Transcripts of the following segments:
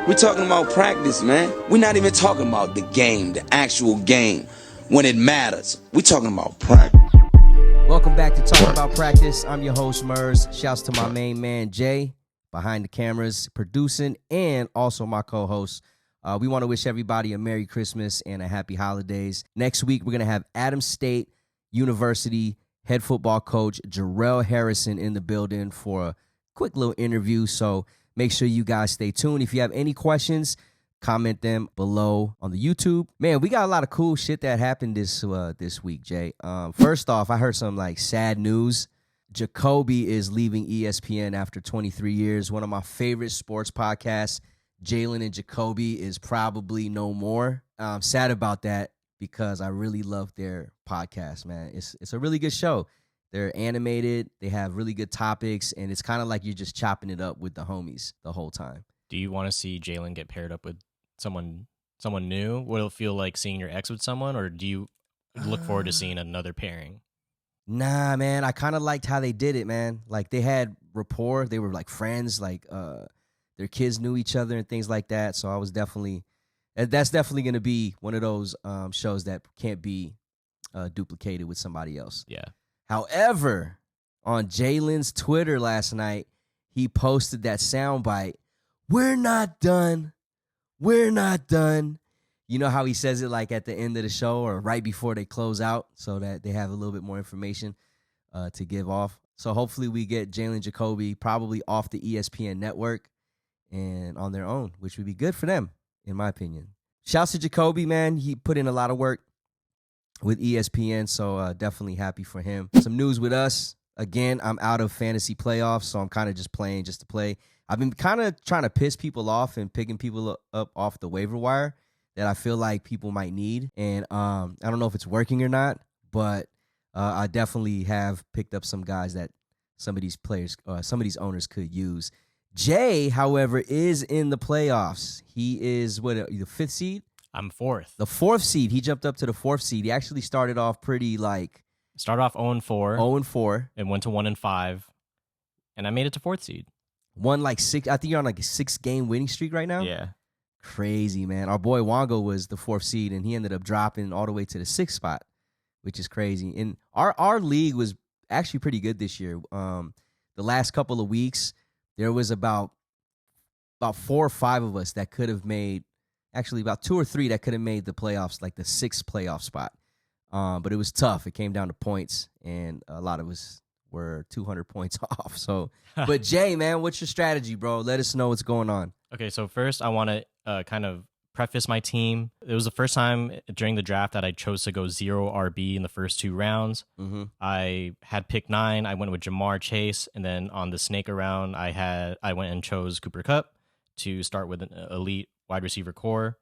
We're talking about practice, man. We're not even talking about the game, the actual game, when it matters. We're talking about practice. Welcome back to Talkin Bout Practice. I'm your host, Merz. Shouts to my main man, Jay, behind the cameras, producing, and also my co-host. We want to wish everybody a Merry Christmas and a Happy Holidays. Next week, we're going to have Adams State University head football coach Jarrell Harrison in the building for a quick little interview. So make sure you guys stay tuned. If you have any questions, comment them below on the YouTube. Man, we got a lot of cool shit that happened this week, Jay. First off, I heard some sad news. Jacoby is leaving ESPN after 23 years. One of my favorite sports podcasts, Jalen and Jacoby, is probably no more. I'm sad about that because I really love their podcast, man. It's a really good show. They're animated, they have really good topics, and it's kind of like you're just chopping it up with the homies the whole time. Do you want to see Jalen get paired up with someone new? Will it feel like seeing your ex with someone, or do you look forward to seeing another pairing? Nah, man. I kind of liked how they did it, man. Like, they had rapport. They were like friends. Like, their kids knew each other and things like that. So that's definitely going to be one of those shows that can't be duplicated with somebody else. Yeah. However, on Jalen's Twitter last night, he posted that soundbite. We're not done. We're not done. You know how he says it like at the end of the show or right before they close out so that they have a little bit more information to give off. So hopefully we get Jalen Jacoby probably off the ESPN network and on their own, which would be good for them, in my opinion. Shouts to Jacoby, man. He put in a lot of work with ESPN, so definitely happy for him. Some news with us. Again, I'm out of fantasy playoffs, so I'm kind of just playing just to play. I've been kind of trying to piss people off and picking people up off the waiver wire that I feel like people might need. And I don't know if it's working or not, but I definitely have picked up some guys that some of these players, some of these owners could use. Jay, however, is in the playoffs. He is, the fifth seed? I'm fourth. The fourth seed. He jumped up to the fourth seed. He actually started off pretty Started off 0-4. 0-4. And went to 1-5. And I made it to fourth seed. Won 6. I think you're on a 6-game winning streak right now. Yeah. Crazy, man. Our boy Wango was the fourth seed, and he ended up dropping all the way to the 6th spot, which is crazy. And our league was actually pretty good this year. The last couple of weeks, there was about 4 or 5 of us that could have made, actually about 2 or 3 that could have made the playoffs, like the 6th playoff spot. But it was tough. It came down to points, and a lot of us were 200 points off. So, but Jay, man, what's your strategy, bro? Let us know what's going on. Okay, so first I want to kind of preface my team. It was the first time during the draft that I chose to go 0 RB in the first 2 rounds. Mm-hmm. I had pick 9. I went with Jamar Chase, and then on the snake around, I went and chose Cooper Kupp to start with an elite wide receiver core.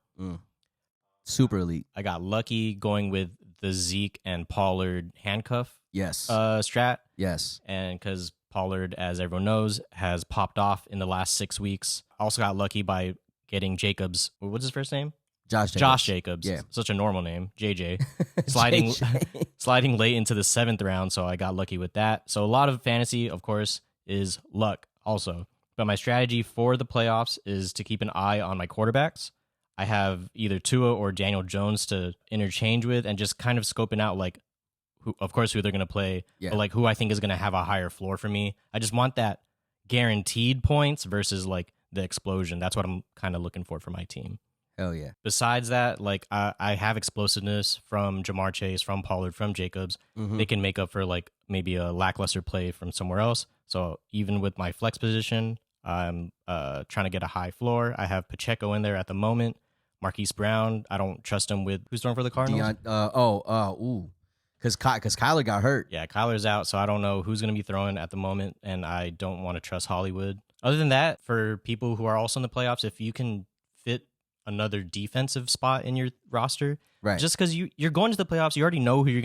Super elite. I got lucky going with the Zeke and Pollard handcuff. Yes. Strat. Yes. And because Pollard, as everyone knows, has popped off in the last 6 weeks. I also got lucky by getting Jacobs. What's his first name? Josh Jacobs. Yeah. Such a normal name. JJ. JJ. Sliding late into the 7th round, so I got lucky with that. So a lot of fantasy, of course, is luck also. But my strategy for the playoffs is to keep an eye on my quarterbacks. I have either Tua or Daniel Jones to interchange with and just kind of scoping out who they're going to play, but who I think is going to have a higher floor for me. I just want that guaranteed points versus the explosion. That's what I'm kind of looking for my team. Hell yeah. Besides that, I have explosiveness from Jamar Chase, from Pollard, from Jacobs. Mm-hmm. They can make up for maybe a lackluster play from somewhere else. So even with my flex position, I'm trying to get a high floor. I have Pacheco in there at the moment. Marquise Brown, I don't trust him with who's throwing for the Cardinals. Because Kyler got hurt. Yeah, Kyler's out, so I don't know who's going to be throwing at the moment, and I don't want to trust Hollywood. Other than that, for people who are also in the playoffs, if you can fit another defensive spot in your roster, right? Just because you're going to the playoffs, you already know who's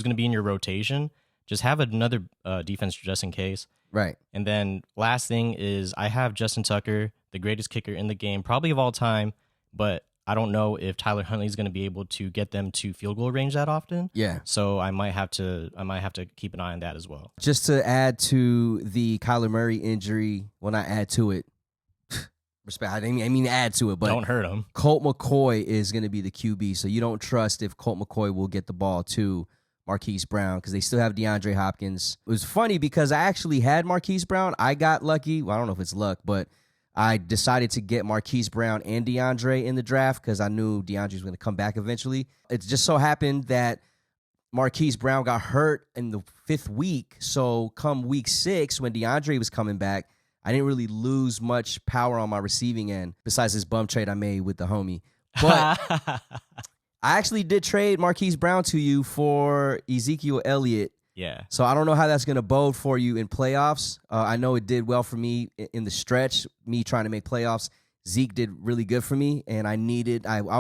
gonna be in your rotation. Just have another defense just in case. Right. And then last thing is I have Justin Tucker, the greatest kicker in the game, probably of all time, but I don't know if Tyler Huntley is going to be able to get them to field goal range that often. Yeah. So I might have to keep an eye on that as well. Just to add to the Kyler Murray injury, when I add to it, respect. I didn't mean to add to it, but Don't hurt him. Colt McCoy is going to be the QB, so you don't trust if Colt McCoy will get the ball to Marquise Brown because they still have DeAndre Hopkins. It was funny because I actually had Marquise Brown. I got lucky. Well, I don't know if it's luck, but I decided to get Marquise Brown and DeAndre in the draft because I knew DeAndre was going to come back eventually. It just so happened that Marquise Brown got hurt in the 5th week, so come week 6 when DeAndre was coming back, I didn't really lose much power on my receiving end besides this bum trade I made with the homie. But I actually did trade Marquise Brown to you for Ezekiel Elliott. Yeah. So I don't know how that's going to bode for you in playoffs. I know it did well for me in the stretch, me trying to make playoffs. Zeke did really good for me, and I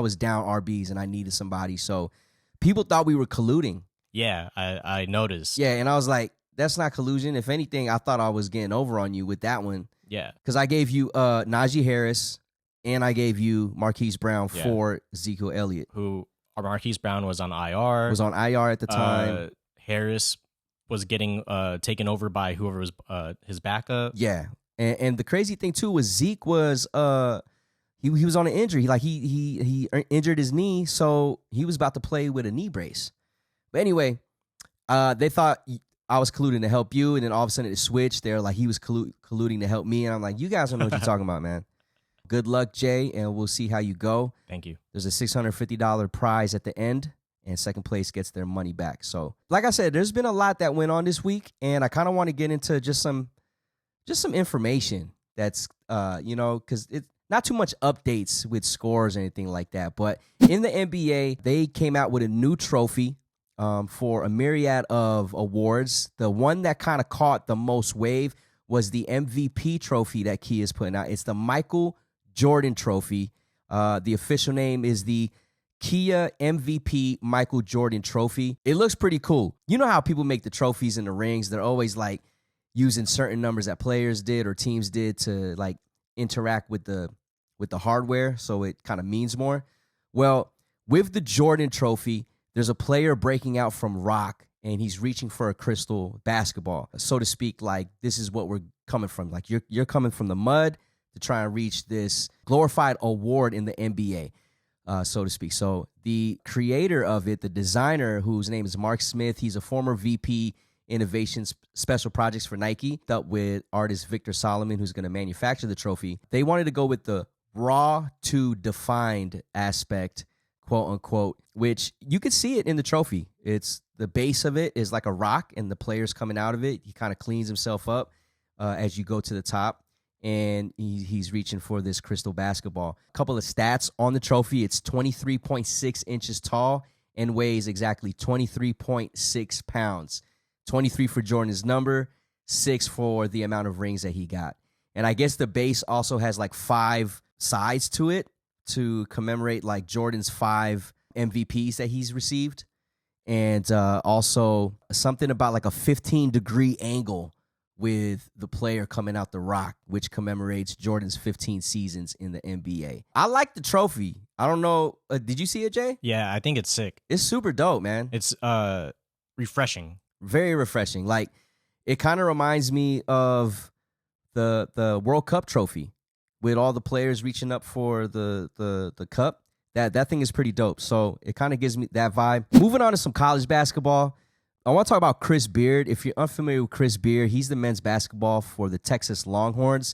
was down RBs, and I needed somebody. So people thought we were colluding. Yeah, I noticed. Yeah, and I was like, that's not collusion. If anything, I thought I was getting over on you with that one. Yeah. Because I gave you Najee Harris, and I gave you Marquise Brown for Ezekiel Elliott. Who, Marquise Brown was on IR. Was on IR at the time. Harris was getting taken over by whoever was his backup. Yeah. And the crazy thing, too, was Zeke was he was on an injury. He injured his knee, so he was about to play with a knee brace. But anyway, they thought I was colluding to help you, and then all of a sudden it switched. They're like, he was colluding to help me, and I'm like, you guys don't know what you're talking about, man. Good luck, Jay, and we'll see how you go. Thank you. There's a $650 prize at the end, and second place gets their money back. So, like I said, there's been a lot that went on this week, and I kind of want to get into just some information that's, because it's not too much updates with scores or anything like that. But in the NBA, they came out with a new trophy for a myriad of awards. The one that kind of caught the most wave was the MVP trophy that Key is putting out. It's the Michael Jordan Trophy. The official name is the Kia MVP Michael Jordan Trophy. It looks pretty cool. You know how people make the trophies and the rings? They're always like using certain numbers that players did or teams did to like interact with the hardware, so it kind of means more. Well, with the Jordan Trophy, there's a player breaking out from rock, and he's reaching for a crystal basketball, so to speak. Like, this is what we're coming from. Like, you're coming from the mud to try and reach this glorified award in the NBA, so to speak. So the creator of it, the designer, whose name is Mark Smith, he's a former VP Innovations Special Projects for Nike, dealt with artist Victor Solomon, who's going to manufacture the trophy. They wanted to go with the raw to defined aspect, quote unquote, which you could see it in the trophy. It's the base of it is like a rock, and the player's coming out of it. He kind of cleans himself up as you go to the top, and he's reaching for this crystal basketball. A couple of stats on the trophy. It's 23.6 inches tall and weighs exactly 23.6 pounds. 23 for Jordan's number, 6 for the amount of rings that he got. And I guess the base also has like 5 sides to it to commemorate like Jordan's 5 MVPs that he's received. And also something about like a 15-degree angle with the player coming out the rock, which commemorates Jordan's 15 seasons in the NBA. I like the trophy. I don't know. Did you see it, Jay? Yeah, I think it's sick. It's super dope, man. It's refreshing. Very refreshing. Like, it kind of reminds me of the World Cup trophy with all the players reaching up for the cup. That thing is pretty dope. So it kind of gives me that vibe. Moving on to some college basketball. I want to talk about Chris Beard. If you're unfamiliar with Chris Beard, he's the men's basketball for the Texas Longhorns.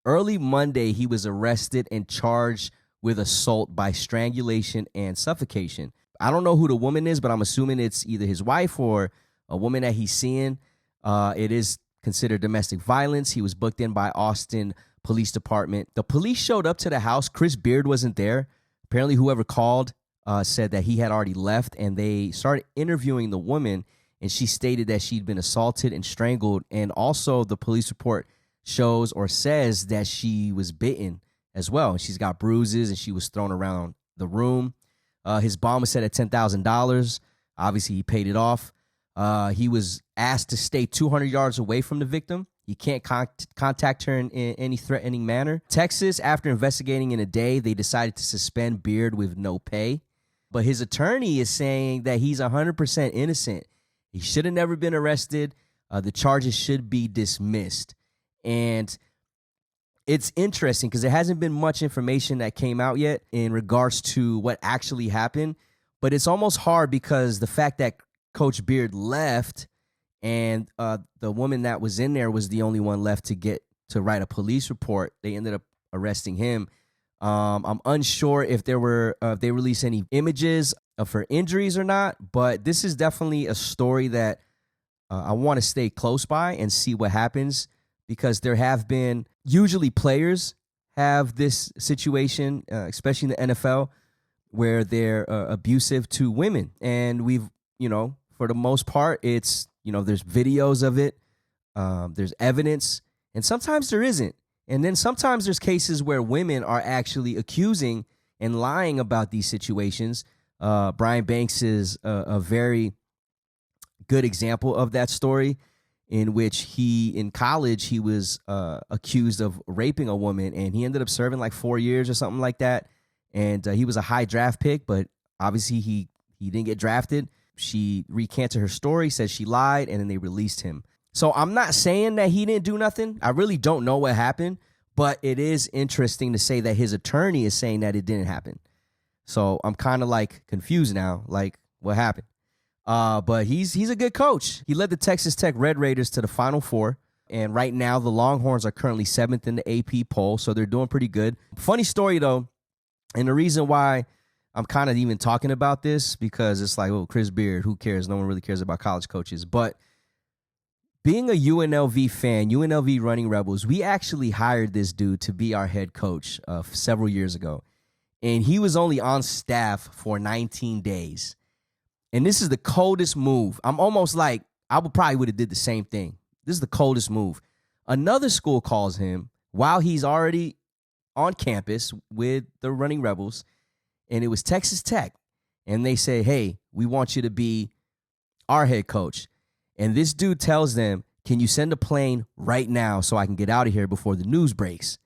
Early Monday, he was arrested and charged with assault by strangulation and suffocation. I don't know who the woman is, but I'm assuming it's either his wife or a woman that he's seeing. It is considered domestic violence. He was booked in by Austin Police Department. The police showed up to the house. Chris Beard wasn't there. Apparently, whoever called said that he had already left, and they started interviewing the woman, and she stated that she'd been assaulted and strangled. And also, the police report shows or says that she was bitten as well. And she's got bruises, and she was thrown around the room. His bond was set at $10,000. Obviously, he paid it off. He was asked to stay 200 yards away from the victim. He can't contact her in any threatening manner. Texas, after investigating in a day, they decided to suspend Beard with no pay. But his attorney is saying that he's 100% innocent. He should have never been arrested. The charges should be dismissed. And it's interesting because there hasn't been much information that came out yet in regards to what actually happened. But it's almost hard because the fact that Coach Beard left and the woman that was in there was the only one left to write a police report. They ended up arresting him. I'm unsure if they released any images of her injuries or not, but this is definitely a story that I want to stay close by and see what happens, because there have been, usually players have this situation, especially in the NFL, where they're abusive to women. And we've, for the most part, it's, there's videos of it, there's evidence, and sometimes there isn't. And then sometimes there's cases where women are actually accusing and lying about these situations. Brian Banks is a very good example of that story, in which in college, he was accused of raping a woman, and he ended up serving like 4 years or something like that. And he was a high draft pick, but obviously he didn't get drafted. She recanted her story, said she lied, and then they released him. So I'm not saying that he didn't do nothing. I really don't know what happened, but it is interesting to say that his attorney is saying that it didn't happen. So I'm kind of like confused now, like what happened? But he's a good coach. He led the Texas Tech Red Raiders to the Final Four. And right now the Longhorns are currently 7th in the AP poll, so they're doing pretty good. Funny story though, and the reason why I'm kind of even talking about this, because it's like, oh, Chris Beard, who cares? No one really cares about college coaches. But being a UNLV fan, UNLV Running Rebels, we actually hired this dude to be our head coach several years ago. And he was only on staff for 19 days. And this is the coldest move. I'm almost like, I would have did the same thing. This is the coldest move. Another school calls him while he's already on campus with the Running Rebels, and it was Texas Tech. And they say, hey, we want you to be our head coach. And this dude tells them, can you send a plane right now so I can get out of here before the news breaks?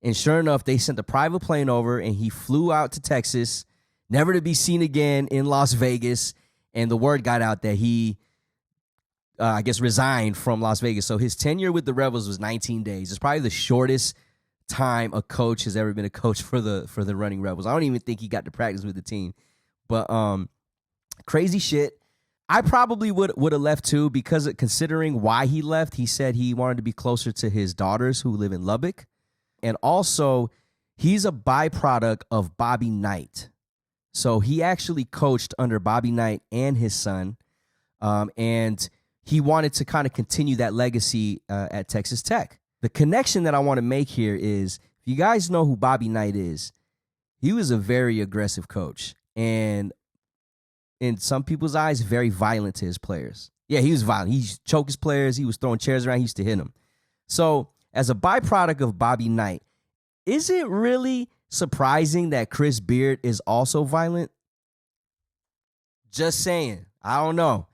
And sure enough, they sent a private plane over, and he flew out to Texas, never to be seen again in Las Vegas. And the word got out that he, resigned from Las Vegas. So his tenure with the Rebels was 19 days. It's probably the shortest time a coach has ever been a coach for the Running Rebels. I don't even think he got to practice with the team. But crazy shit. I probably would have left too, because considering why he left, he said he wanted to be closer to his daughters who live in Lubbock. And also, he's a byproduct of Bobby Knight. So he actually coached under Bobby Knight and his son. And he wanted to kind of continue that legacy at Texas Tech. The connection that I want to make here is, if you guys know who Bobby Knight is, he was a very aggressive coach. And in some people's eyes, very violent to his players. Yeah, he was violent. He choked his players. He was throwing chairs around. He used to hit them. So as a byproduct of Bobby Knight, is it really surprising that Chris Beard is also violent? Just saying. I don't know.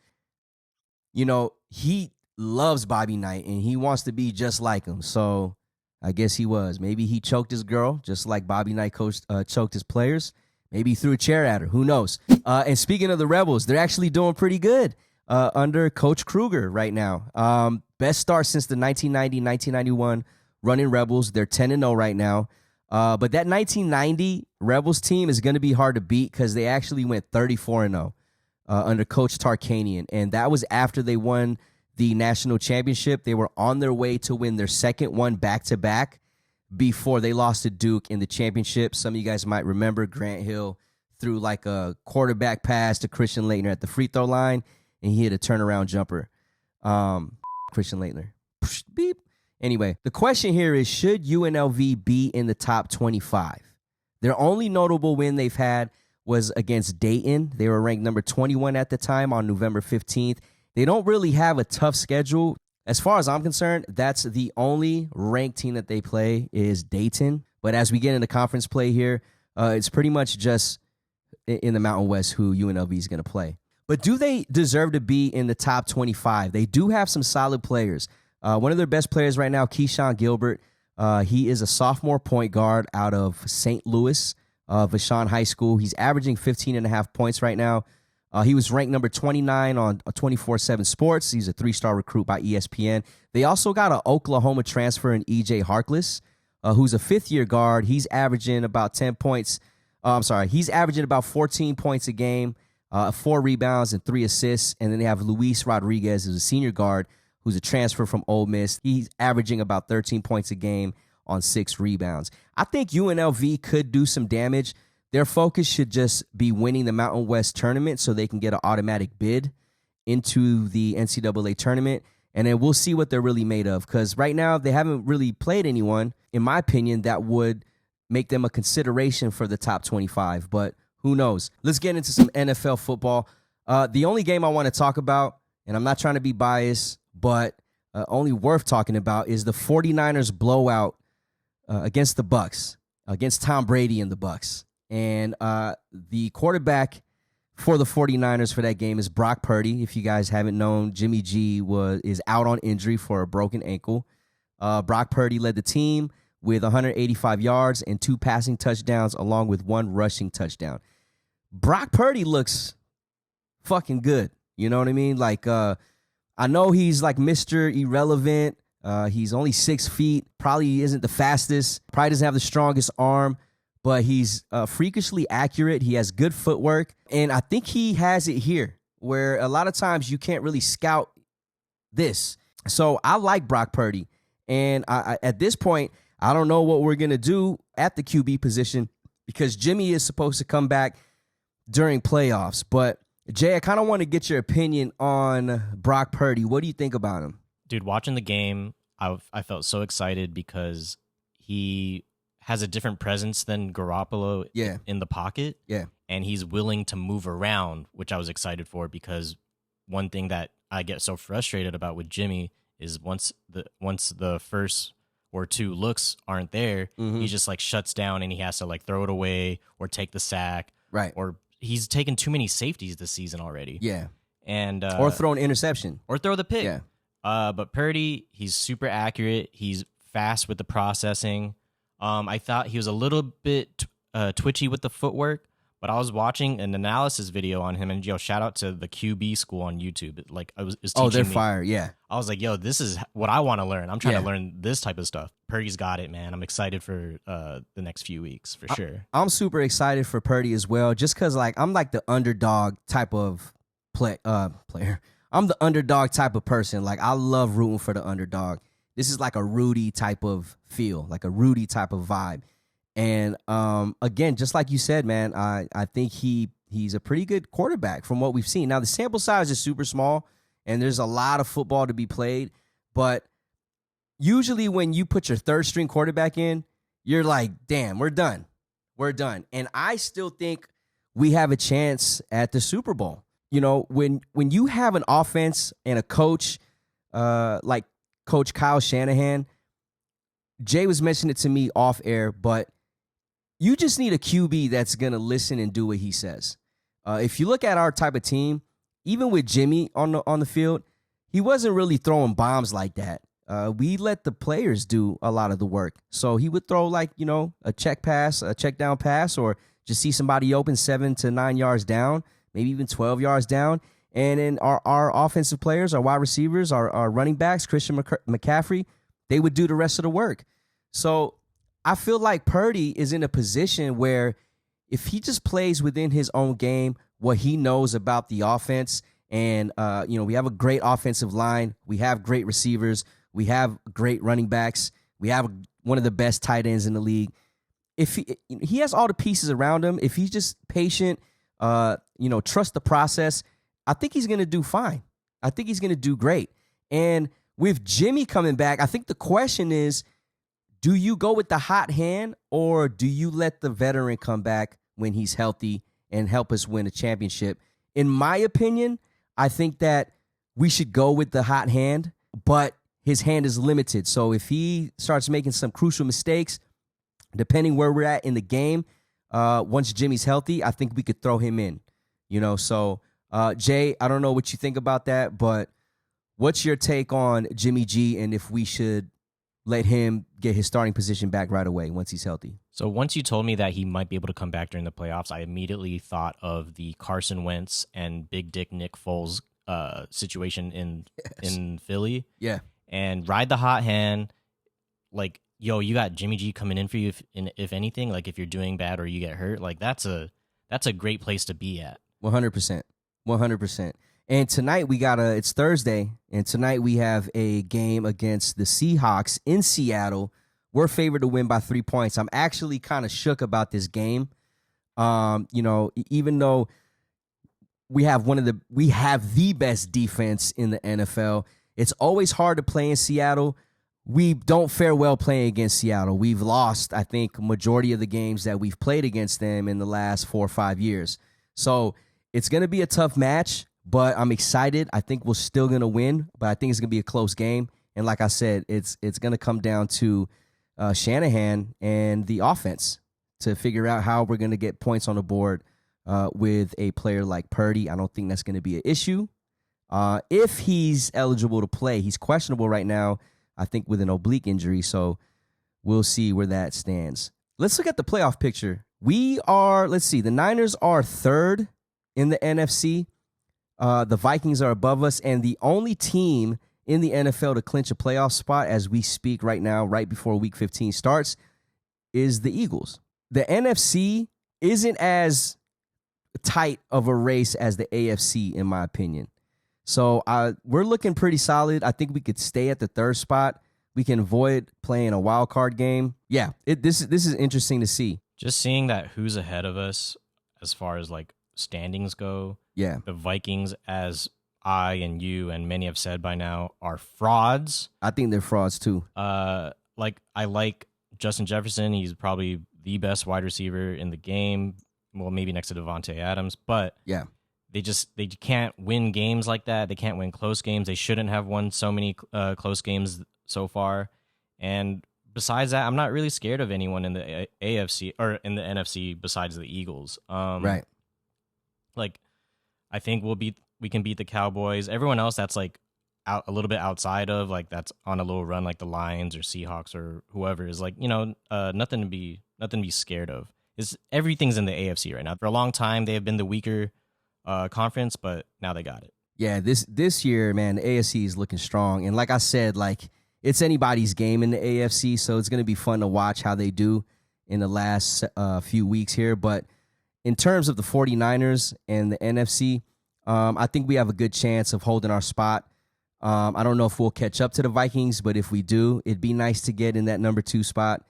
He loves Bobby Knight, and he wants to be just like him. So I guess he was. Maybe he choked his girl, just like Bobby Knight choked his players. Maybe he threw a chair at her. Who knows? And speaking of the Rebels, they're actually doing pretty good under Coach Kruger right now. Best start since the 1990-1991 Running Rebels. They're 10-0 right now. But that 1990 Rebels team is going to be hard to beat, because they actually went 34-0 under Coach Tarkanian. And that was after they won the national championship. They were on their way to win their second one back-to-back before they lost to Duke in the championship. Some of you guys might remember Grant Hill threw like a quarterback pass to Christian Laettner at the free throw line, and he hit a turnaround jumper. Christian Laettner. Beep. Anyway, the question here is, should UNLV be in the top 25? Their only notable win they've had was against Dayton. They were ranked number 21 at the time on November 15th. They don't really have a tough schedule. As far as I'm concerned, that's the only ranked team that they play is Dayton. But as we get into conference play here, it's pretty much just in the Mountain West who UNLV is going to play. But do they deserve to be in the top 25? They do have some solid players. One of their best players right now, Keyshawn Gilbert. He is a sophomore point guard out of St. Louis, Vashon High School. He's averaging 15.5 points right now. He was ranked number 29 on 24/7 Sports. He's a 3-star recruit by ESPN. They also got an Oklahoma transfer in E.J. Harkless, who's a fifth-year guard. He's averaging about 10 points. He's averaging about 14 points a game, 4 rebounds and 3 assists. And then they have Luis Rodriguez, who's a senior guard, who's a transfer from Ole Miss. He's averaging about 13 points a game on 6 rebounds. I think UNLV could do some damage. Their focus should just be winning the Mountain West tournament so they can get an automatic bid into the NCAA tournament. And then we'll see what they're really made of. Because right now, they haven't really played anyone, in my opinion, that would make them a consideration for the top 25. But who knows? Let's get into some NFL football. The only game I want to talk about, and I'm not trying to be biased, but only worth talking about, is the 49ers blowout against the Bucs, against Tom Brady and the Bucs. And the quarterback for the 49ers for that game is Brock Purdy. If you guys haven't known, Jimmy G is out on injury for a broken ankle. Brock Purdy led the team with 185 yards and 2 passing touchdowns along with 1 rushing touchdown. Brock Purdy looks fucking good. You know what I mean? Like, I know he's like Mr. Irrelevant. He's only 6 feet, probably isn't the fastest, probably doesn't have the strongest arm, but he's freakishly accurate. He has good footwork, and I think he has it here, where a lot of times you can't really scout this. So I like Brock Purdy, and I at this point, I don't know what we're going to do at the QB position because Jimmy is supposed to come back during playoffs. But, Jay, I kind of want to get your opinion on Brock Purdy. What do you think about him? Dude, watching the game, I felt so excited because he has a different presence than Garoppolo in the pocket. Yeah. And he's willing to move around, which I was excited for because one thing that I get so frustrated about with Jimmy is once the first or 2 looks aren't there, he just like shuts down and he has to like throw it away or take the sack. Right. Or he's taken too many safeties this season already. Yeah. And or throw an interception. Or throw the pick. Yeah. But Purdy, he's super accurate. He's fast with the processing. I thought he was a little bit twitchy with the footwork, but I was watching an analysis video on him, and shout out to the QB school on YouTube. Like I was teaching they're me. fire, yeah. I was like, this is what I want to learn. I'm trying to learn this type of stuff. Purdy's got it, man. I'm excited for the next few weeks for sure. I'm super excited for Purdy as well, just because like I'm like the underdog type of player. I'm the underdog type of person. Like I love rooting for the underdog. This is like a Rudy type of feel, like a Rudy type of vibe. And again, just like you said, man, I think he's a pretty good quarterback from what we've seen. Now, the sample size is super small, and there's a lot of football to be played. But usually when you put your third-string quarterback in, you're like, damn, we're done. We're done. And I still think we have a chance at the Super Bowl. You know, when you have an offense and a coach like Coach Kyle Shanahan, Jay was mentioning it to me off air, but you just need a QB that's going to listen and do what he says. If you look at our type of team, even with Jimmy on the field, he wasn't really throwing bombs like that. We let the players do a lot of the work. So he would throw like, a check pass, a check down pass, or just see somebody open 7 to 9 yards down, maybe even 12 yards down. And then our offensive players, our wide receivers, our running backs, Christian McCaffrey, they would do the rest of the work. So I feel like Purdy is in a position where if he just plays within his own game, what he knows about the offense, and we have a great offensive line, we have great receivers, we have great running backs, we have one of the best tight ends in the league. If he has all the pieces around him, if he's just patient, trust the process, I think he's going to do fine. I think he's going to do great. And with Jimmy coming back, I think the question is, do you go with the hot hand or do you let the veteran come back when he's healthy and help us win a championship? In my opinion, I think that we should go with the hot hand, but his hand is limited. So if he starts making some crucial mistakes, depending where we're at in the game, once Jimmy's healthy, I think we could throw him in. So Jay, I don't know what you think about that, but what's your take on Jimmy G and if we should let him get his starting position back right away once he's healthy? So once you told me that he might be able to come back during the playoffs, I immediately thought of the Carson Wentz and Big Dick Nick Foles situation in Philly. Yeah. And ride the hot hand. Like, yo, you got Jimmy G coming in for you if anything, like if you're doing bad or you get hurt, like that's a great place to be at. 100%. 100%. And tonight it's Thursday, and tonight we have a game against the Seahawks in Seattle. We're favored to win by 3 points. I'm actually kind of shook about this game. Even though we have the best defense in the NFL, it's always hard to play in Seattle. We don't fare well playing against Seattle. We've lost, I think, majority of the games that we've played against them in the last 4 or 5 years. So it's going to be a tough match, but I'm excited. I think we're still going to win, but I think it's going to be a close game. And like I said, it's going to come down to Shanahan and the offense to figure out how we're going to get points on the board with a player like Purdy. I don't think that's going to be an issue. If he's eligible to play, he's questionable right now, I think, with an oblique injury. So we'll see where that stands. Let's look at the playoff picture. The Niners are third in the NFC. The Vikings are above us, and the only team in the NFL to clinch a playoff spot as we speak right now, right before Week 15 starts, is the Eagles. The NFC isn't as tight of a race as the AFC, in my opinion. So we're looking pretty solid. I think we could stay at the third spot. We can avoid playing a wild card game. Yeah, this is interesting to see. Just seeing that who's ahead of us as far as like standings go. Yeah. The Vikings, as I and you and many have said by now, are frauds. I think they're frauds too. I like Justin Jefferson. He's probably the best wide receiver in the game. Well, maybe next to Devontae Adams, but yeah. They can't win games like that. They can't win close games. They shouldn't have won so many close games so far. And besides that, I'm not really scared of anyone in the AFC or in the NFC besides the Eagles. Right. Like, I think we can beat the Cowboys. Everyone else that's like out a little bit outside of, like, that's on a little run, like the Lions or Seahawks or whoever, is like, nothing to be scared of. Everything's in the AFC right now. For a long time, they have been the weaker conference, but now they got it. Yeah, this year, man, the AFC is looking strong. And like I said, like, it's anybody's game in the AFC, so it's going to be fun to watch how they do in the last few weeks here. But in terms of the 49ers and the NFC, I think we have a good chance of holding our spot. I don't know if we'll catch up to the Vikings, but if we do, it'd be nice to get in that number 2 spot.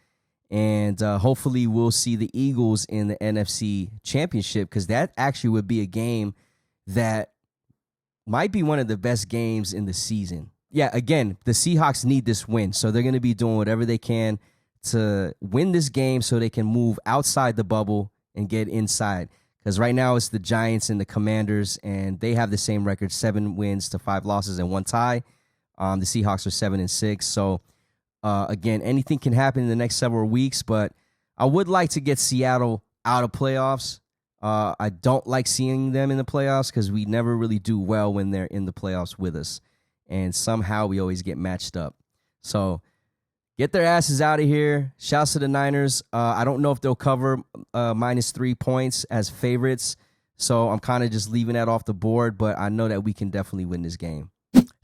And hopefully we'll see the Eagles in the NFC Championship, because that actually would be a game that might be one of the best games in the season. Yeah, again, the Seahawks need this win, so they're going to be doing whatever they can to win this game so they can move outside the bubble and get inside. Because right now it's the Giants and the Commanders, and they have the same record, 7 wins to 5 losses and 1 tie. The Seahawks are 7-6, so again, anything can happen in the next several weeks, but I would like to get Seattle out of playoffs. I don't like seeing them in the playoffs because we never really do well when they're in the playoffs with us. And somehow we always get matched up. So get their asses out of here. Shouts to the Niners. I don't know if they'll cover -3 points as favorites. So I'm kind of just leaving that off the board, but I know that we can definitely win this game.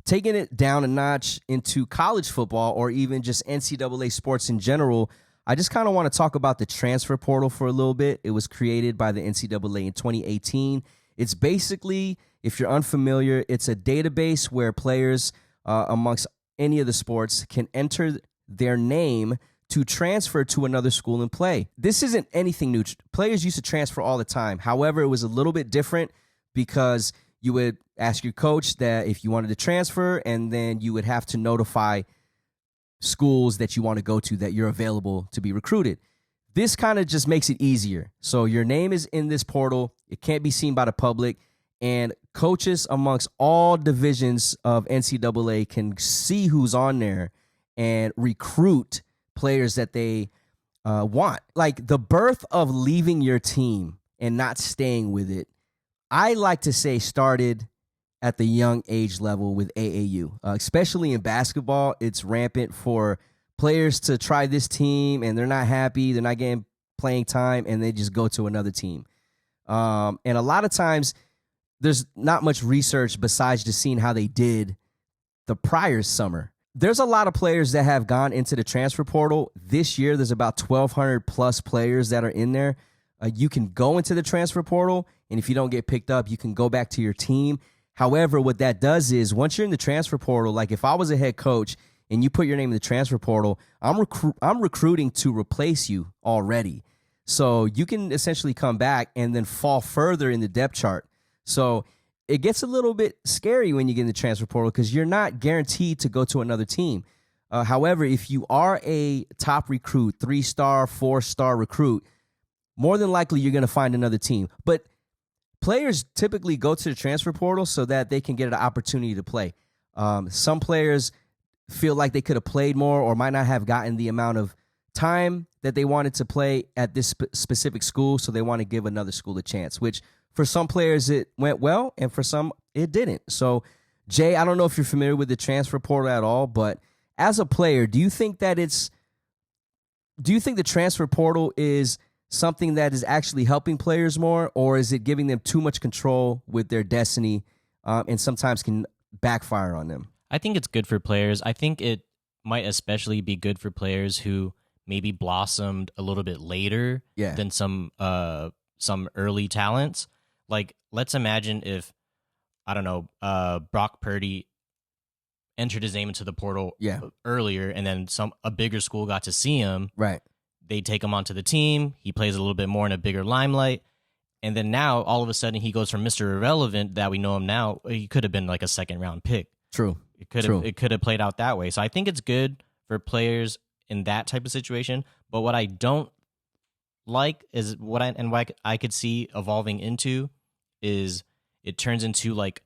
Taking it down a notch into college football or even just NCAA sports in general, I just kind of want to talk about the transfer portal for a little bit. It was created by the NCAA in 2018. It's basically, if you're unfamiliar, it's a database where players amongst any of the sports can enter their name to transfer to another school and play. This isn't anything new. Players used to transfer all the time. However, it was a little bit different because you would ask your coach that if you wanted to transfer, and then you would have to notify schools that you want to go to that you're available to be recruited. This kind of just makes it easier. So your name is in this portal. It can't be seen by the public, and coaches amongst all divisions of NCAA can see who's on there and recruit players that they want. Like the birth of leaving your team and not staying with it, I like to say, started at the young age level with AAU, especially in basketball. It's rampant for players to try this team and they're not happy, they're not getting playing time, and they just go to another team. And a lot of times there's not much research besides just seeing how they did the prior summer. there's a lot of players that have gone into the transfer portal. This year, there's about 1,200 plus players that are in there. You can go into the transfer portal, and if you don't get picked up, you can go back to your team. However, what that does is once you're in the transfer portal, like if I was a head coach and you put your name in the transfer portal, I'm recruiting to replace you already. So you can essentially come back and then fall further in the depth chart. So it gets a little bit scary when you get in the transfer portal because you're not guaranteed to go to another team. However, if you are a top recruit, 3-star, 4-star recruit, more than likely you're going to find another team. But players typically go to the transfer portal so that they can get an opportunity to play. Some players feel like they could have played more or might not have gotten the amount of time that they wanted to play at this specific school, so they want to give another school a chance, which for some players it went well and for some it didn't. So, Jay, I don't know if you're familiar with the transfer portal at all, but as a player, do you think the transfer portal is something that is actually helping players more, or is it giving them too much control with their destiny and sometimes can backfire on them? I think it's good for players. I think it might especially be good for players who maybe blossomed a little bit later than some early talents. Like, let's imagine if, I don't know, Brock Purdy entered his name into the portal earlier, and then a bigger school got to see him. Right. They take him onto the team. He plays a little bit more in a bigger limelight. And then now, all of a sudden, he goes from Mr. Irrelevant that we know him now. He could have been like a second-round pick. True. It could have played out that way. So I think it's good for players in that type of situation. But what I don't like is what I could see evolving into is it turns into like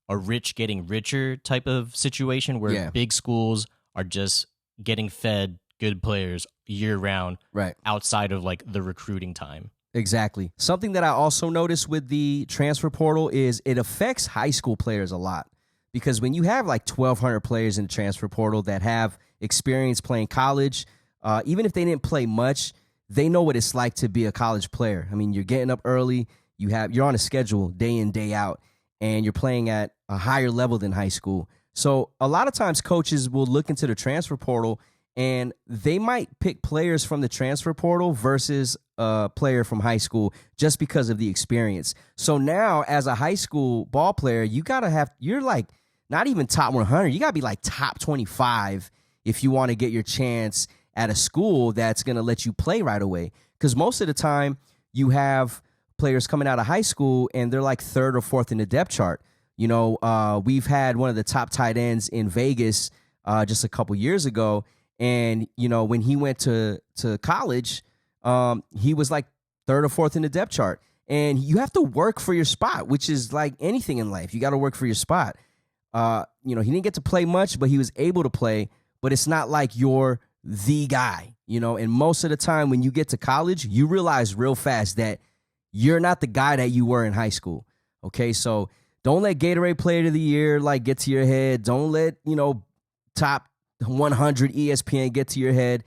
a rich getting richer type of situation where big schools are just getting fed good players year round, right, outside of like the recruiting time. Exactly. Something that I also noticed with the transfer portal is it affects high school players a lot, because when you have like 1,200 players in the transfer portal that have experience playing college, even if they didn't play much, they know what it's like to be a college player. I mean, you're getting up early, you're on a schedule day in, day out, and you're playing at a higher level than high school. So a lot of times coaches will look into the transfer portal and they might pick players from the transfer portal versus a player from high school just because of the experience. So now as a high school ball player, you're like not even top 100. You got to be like top 25 if you want to get your chance at a school that's going to let you play right away. Because most of the time you have players coming out of high school and they're like third or fourth in the depth chart. You know, we've had one of the top tight ends in Vegas just a couple years ago. And, you know, when he went to college, he was like third or fourth in the depth chart. And you have to work for your spot, which is like anything in life. You got to work for your spot. You know, he didn't get to play much, but he was able to play. But it's not like you're the guy, you know. And most of the time when you get to college, you realize real fast that you're not the guy that you were in high school. Okay, so don't let Gatorade Player of the Year like get to your head. Don't let, you know, top 100 ESPN get to your head.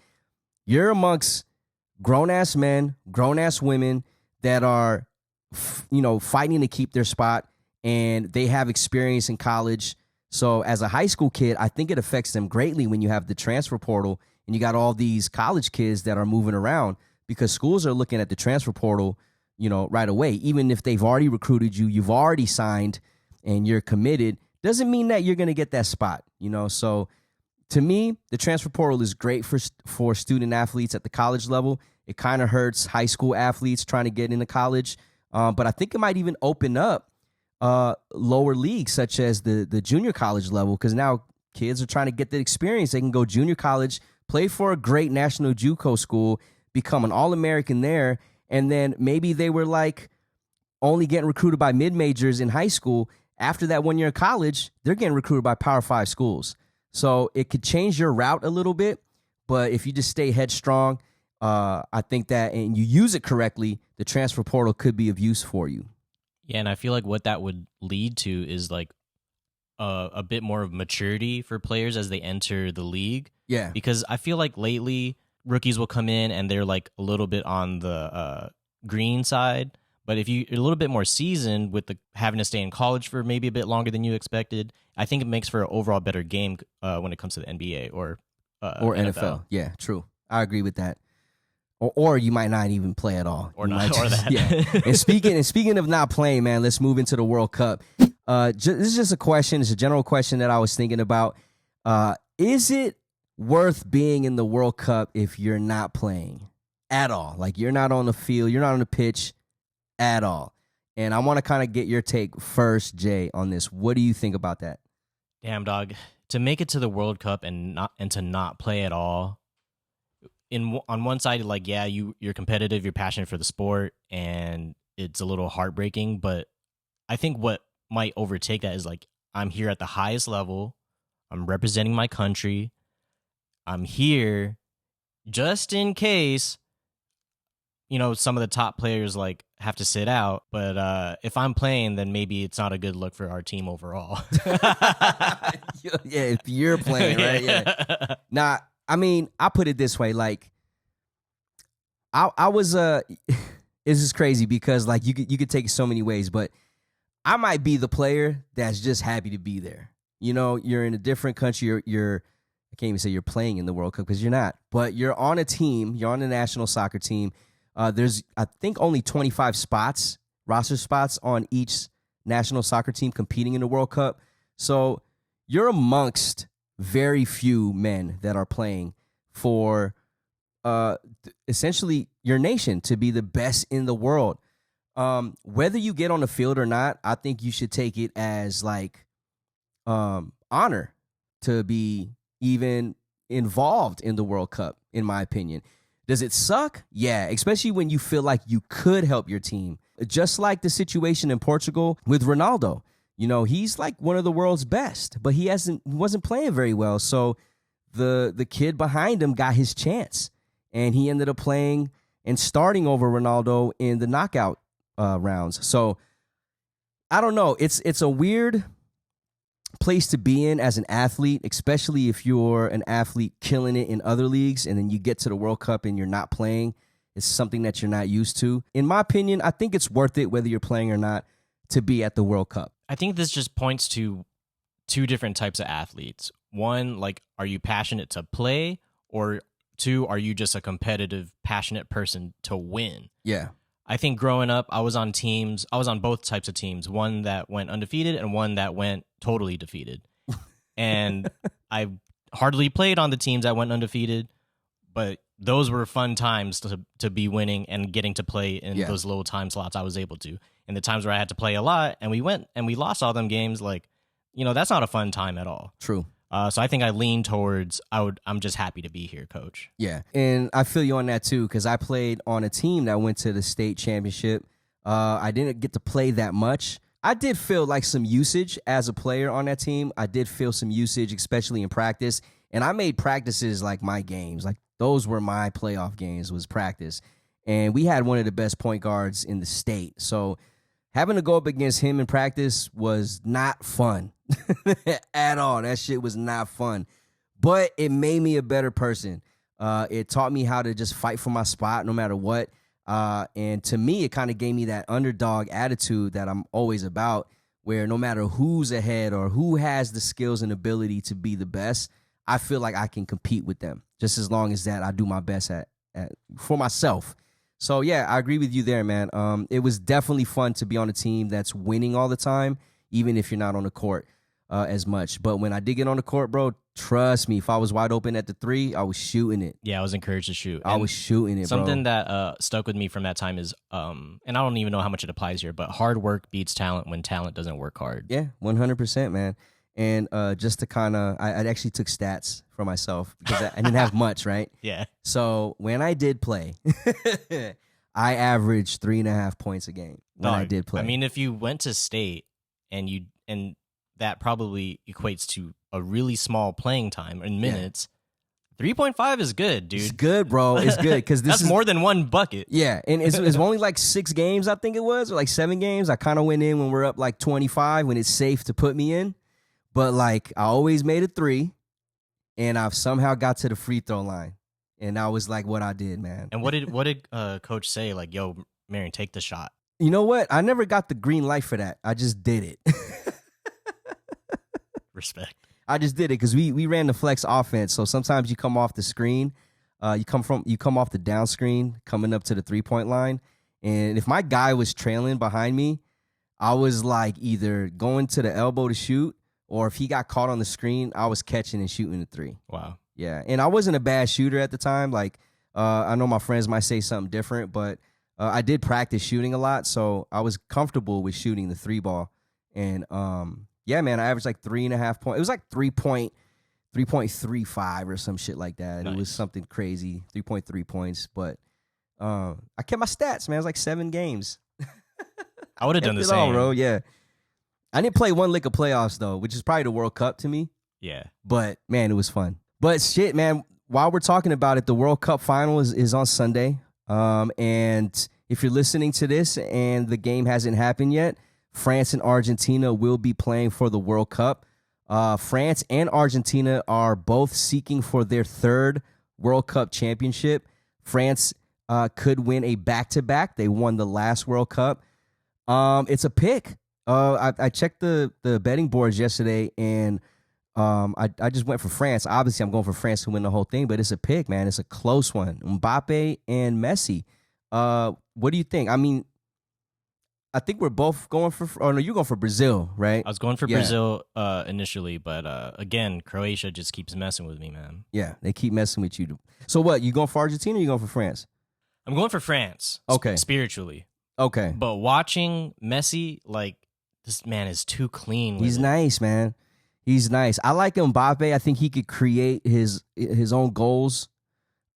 You're amongst grown-ass men, grown-ass women that are, you know, fighting to keep their spot, and they have experience in college. So as a high school kid, I think it affects them greatly when you have the transfer portal and you got all these college kids that are moving around, because schools are looking at the transfer portal, you know, right away. Even if they've already recruited you, you've already signed, and you're committed, doesn't mean that you're going to get that spot, you know. So to me, the transfer portal is great for student athletes at the college level. It kind of hurts high school athletes trying to get into college. But I think it might even open up lower leagues such as the junior college level, because now kids are trying to get the experience. They can go junior college, play for a great national JUCO school, become an All-American there, and then maybe they were like only getting recruited by mid-majors in high school. After that 1 year in college, they're getting recruited by Power 5 schools. So it could change your route a little bit, but if you just stay headstrong, I think that, and you use it correctly, the transfer portal could be of use for you. Yeah, and I feel like what that would lead to is like a bit more of maturity for players as they enter the league. Yeah. Because I feel like lately rookies will come in and they're like a little bit on the green side, But if you're a little bit more seasoned with the having to stay in college for maybe a bit longer than you expected, I think it makes for an overall better game when it comes to the NBA or NFL. Yeah, true. I agree with that. Or you might not even play at all. Or not, or that. Yeah. and speaking of not playing, man, let's move into the World Cup. This is just a question. It's a general question that I was thinking about. Is it worth being in the World Cup if you're not playing at all? Like, you're not on the field, you're not on the pitch at all. And I want to kind of get your take first, Jay, on this. What do you think about that? Damn, dog. To make it to the World Cup and to not play at all, on one side, like, yeah, you're competitive, you're passionate for the sport, and it's a little heartbreaking. But I think what might overtake that is, like, I'm here at the highest level, I'm representing my country, I'm here just in case, some of the top players like have to sit out. But if I'm playing, then maybe it's not a good look for our team overall. Yeah, if you're playing, right? Yeah. Nah, I mean, I put it this way, like, I was this is crazy because, like, you could take it so many ways, but I might be the player that's just happy to be there. You're in a different country. You're I can't even say you're playing in the World Cup because you're not, but you're on a team. You're on a national soccer team. There's, I think, only 25 spots, roster spots on each national soccer team competing in the World Cup. So you're amongst very few men that are playing for essentially your nation to be the best in the world. Whether you get on the field or not, I think you should take it as, like, honor to be even involved in the World Cup, in my opinion. Does it suck? Yeah, especially when you feel like you could help your team. Just like the situation in Portugal with Ronaldo. He's like one of the world's best, but he wasn't playing very well. So the kid behind him got his chance, and he ended up playing and starting over Ronaldo in the knockout rounds. So I don't know. It's a weird place to be in as an athlete, especially if you're an athlete killing it in other leagues and then you get to the World Cup and you're not playing. It's something that you're not used to. In my opinion, I think it's worth it, whether you're playing or not, to be at the World Cup. I think this just points to two different types of athletes. One, like, are you passionate to play? Or two, are you just a competitive, passionate person to win? Yeah. I think growing up, I was on both types of teams, one that went undefeated and one that went totally defeated. And I hardly played on the teams that went undefeated, but those were fun times to be winning and getting to play in those little time slots I was able to. And the times where I had to play a lot and we went and we lost all them games, like, that's not a fun time at all. True. So I think I lean towards I'm just happy to be here, coach. Yeah, and I feel you on that too, because I played on a team that went to the state championship. I didn't get to play that much. I did feel like some usage as a player on that team. I did feel some usage, especially in practice. And I made practices like my games. Like, those were my playoff games, was practice. And we had one of the best point guards in the state. So having to go up against him in practice was not fun at all. That shit was not fun. But it made me a better person. It taught me how to just fight for my spot no matter what. And to me, it kind of gave me that underdog attitude that I'm always about, where no matter who's ahead or who has the skills and ability to be the best, I feel like I can compete with them just as long as that I do my best at for myself. So, yeah, I agree with you there, man. It was definitely fun to be on a team that's winning all the time, even if you're not on the court as much. But when I did get on the court, bro, trust me, if I was wide open at the three, I was shooting it. Yeah, I was encouraged to shoot. I was shooting it, something that stuck with me from that time is, and I don't even know how much it applies here, but hard work beats talent when talent doesn't work hard. Yeah, 100%, man. And just to kind of, I actually took stats for myself because I didn't have much, right? Yeah. So when I did play, I averaged 3.5 points a game when I did play. I mean, if you went to state and that probably equates to a really small playing time in minutes. 3.5 is good, dude. It's good, bro. It's good because that's more than one bucket. Yeah, and it's only like 6 games, I think it was, or like 7 games. I kind of went in when we're up like 25 when it's safe to put me in. But, like, I always made a 3, and I've somehow got to the free throw line. And that was, like, what I did, man. And what did Coach say? Like, yo, Marion, take the shot. You know what? I never got the green light for that. I just did it. Respect. I just did it because we ran the flex offense. So sometimes you come off the screen, you come off the down screen, coming up to the 3-point line, and if my guy was trailing behind me, I was like either going to the elbow to shoot, or if he got caught on the screen, I was catching and shooting the 3. Wow. Yeah, and I wasn't a bad shooter at the time. Like, I know my friends might say something different, but I did practice shooting a lot, so I was comfortable with shooting the 3 ball. And yeah, man, I averaged like 3.5 points. It was like 3.35 or some shit like that. Nice. It was something crazy, 3.3 points. But I kept my stats, man. It was like 7 games. I would have done the same, all, bro. Yeah, I didn't play one lick of playoffs though, which is probably the World Cup to me. Yeah, but man, it was fun. But shit, man, while we're talking about it, the World Cup final is on Sunday. And if you're listening to this and the game hasn't happened yet, France and Argentina will be playing for the World Cup. France and Argentina are both seeking for their 3rd World Cup championship. France could win a back-to-back. They won the last World Cup. It's a pick. I checked the betting boards yesterday, and I just went for France. Obviously, I'm going for France to win the whole thing, but it's a pick, man. It's a close one. Mbappe and Messi. What do you think? I mean, I think we're both going for. Oh no, you're going for Brazil, right? I was going for Brazil initially, but again, Croatia just keeps messing with me, man. Yeah, they keep messing with you. So what? You going for Argentina? Or you going for France? I'm going for France. Okay, spiritually. Okay, but watching Messi, like, this man is too clean. He's nice, man. He's nice. I like Mbappe. I think he could create his own goals.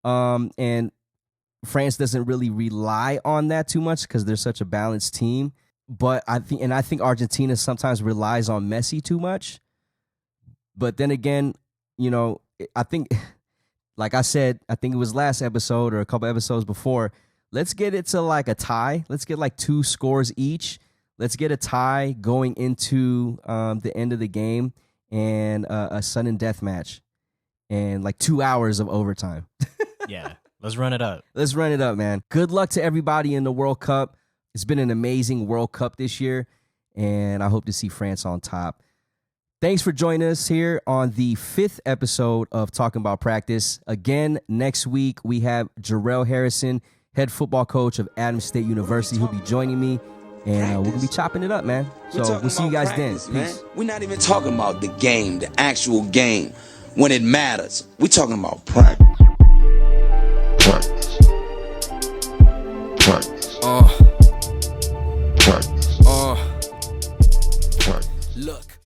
And France doesn't really rely on that too much because they're such a balanced team. But I think Argentina sometimes relies on Messi too much. But then again, you know, I think, like I said, I think it was last episode or a couple episodes before, let's get it to like a tie. Let's get like 2 scores each. Let's get a tie going into the end of the game and a sudden death match and like 2 hours of overtime. Yeah. Let's run it up. Let's run it up, man. Good luck to everybody in the World Cup. It's been an amazing World Cup this year, and I hope to see France on top. Thanks for joining us here on the 5th episode of Talkin Bout Practice. Again, next week we have Jarrell Harrison, head football coach of Adams State University, who'll be joining me, and we're going to be chopping it up, man. So we'll see you guys practice, then. Peace. We're not even talking about the game, the actual game, when it matters. We're talking about practice. Practice.